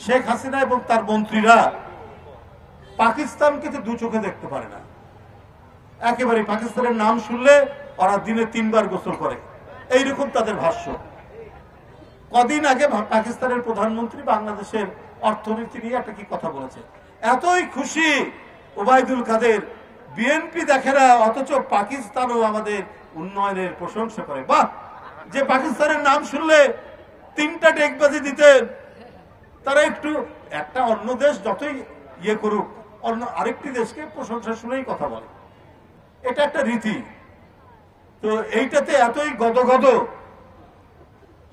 শেখ হাসিনা এবং তার মন্ত্রীরা পাকিস্তানকে তো দু চোখে দেখতে পারে না। একেবারে পাকিস্তানের নাম শুনলে ওরা দিনে 3 বার গোসল করে, এইরকম তাদের ভাষ্য। কদিন আগে পাকিস্তানের প্রধানমন্ত্রী বাংলাদেশের অর্থনীতি নিয়ে একটা কি কথা বলেছে, এতই খুশি ওবায়দুল কাদের, বিএনপি দেখে না অথচ পাকিস্তানও আমাদের উন্নয়নের প্রশংসা করে। বাহ, যে পাকিস্তানের নাম শুনলে 3টা ডেকবাজি দিতেন, তারা একটু একটা অন্য দেশ যতই ইয়ে করুক অন্য আরেকটি দেশকে প্রশংসা শুনেই কথা বলে, এটা একটা রীতি। তো এইটাতে এতই গদগদ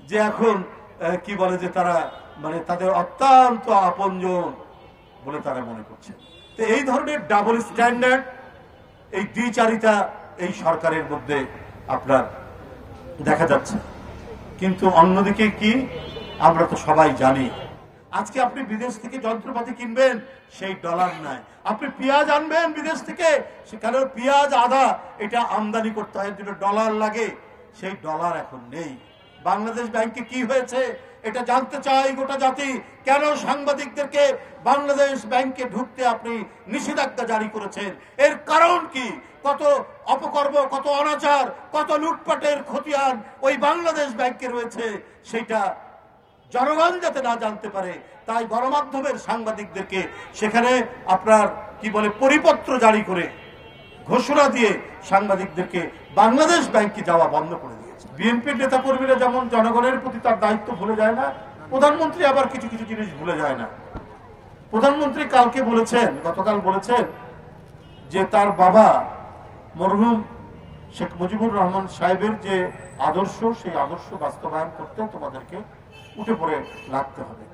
যে এখন কি বলে যে তারা মানে তাদের অত্যন্ত আপনজন বলে তারা মনে করছে। তো এই ধরনের ডাবল স্ট্যান্ডার্ড, এই দ্বিচারিতা এই সরকারের মধ্যে আপনার দেখা যাচ্ছে। কিন্তু অন্যদিকে কি, আমরা তো সবাই জানি আজকে আপনি বিদেশ থেকে যন্ত্রপাতি কিনবেন সেই ডলার নাই, আপনি পেঁয়াজ আনবেন বিদেশ থেকে, সেখানে পেঁয়াজ আদা এটা আমদানি করতে হয়, দুটো ডলার লাগে, সেই ডলার এখন নেই। বাংলাদেশ ব্যাংকে কি হয়েছে এটা জানতে চাই গোটা জাতি। কেন সাংবাদিকদেরকে বাংলাদেশ ব্যাংকে ঢুকতে আপনি নিষেধাজ্ঞা জারি করেছেন? এর কারণ কি? কত অপকর্ম, কত অনাচার, কত লুটপাটের খতিয়ান ওই বাংলাদেশ ব্যাংকে রয়েছে, সেটা জনগণ যাতে না জানতে পারে তাই গণমাধ্যমের সাংবাদিকদেরকে সেখানে আপনার কি বলে পরিপত্র জারি করে ঘোষণা দিয়ে সাংবাদিকদেরকে বাংলাদেশ ব্যাংকে যাওয়া বন্ধ করে দিয়েছে। বিএনপির নেতা কর্মীরা যেমন জনগণের প্রতি তার দায়িত্ব ভুলে যায় না, প্রধানমন্ত্রী আবার কিছু কিছু জিনিস ভুলে যায় না। প্রধানমন্ত্রী কালকে বলেছেন, গতকাল বলেছেন যে তার বাবা মরহুম শেখ মুজিবুর রহমান সাহেবের যে আদর্শ, সেই আদর্শ বাস্তবায়ন করতে তোমাদেরকে উঠে পড়ে লাগতে হবে।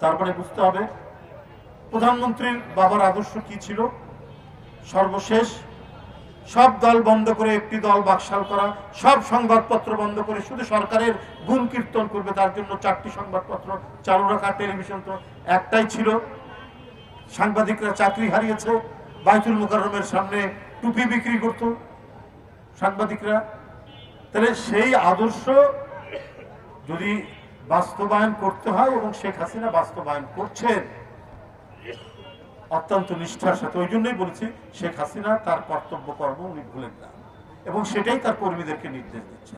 তারপরে বুঝতে হবে প্রধানমন্ত্রীর বাবার আদর্শ কি ছিল। সর্বশেষ সব দল বন্ধ করে একটি দল বাকশাল করা, সব সংবাদপত্র বন্ধ করে শুধু সরকারের গুণ কীর্তন করবে, তার জন্য 4টি সংবাদপত্র চালু রাখা, টেলিভিশন তো একটাই ছিল। সাংবাদিকরা চাকরি হারিয়েছে, বাইতুল মুকাররমের সামনে টুপি বিক্রি করত সাংবাদিকরা। তাহলে সেই আদর্শ যদি বাস্তবায়ন করতে হয়, এবং শেখ হাসিনা বাস্তবায়ন করছেন অত্যন্ত নিষ্ঠার সাথে, ওই জন্যই বলেছি শেখ হাসিনা তার কর্তব্য কর্ম উনি ভুলেন না, এবং সেটাই তার কর্মীদেরকে নির্দেশ দিচ্ছে।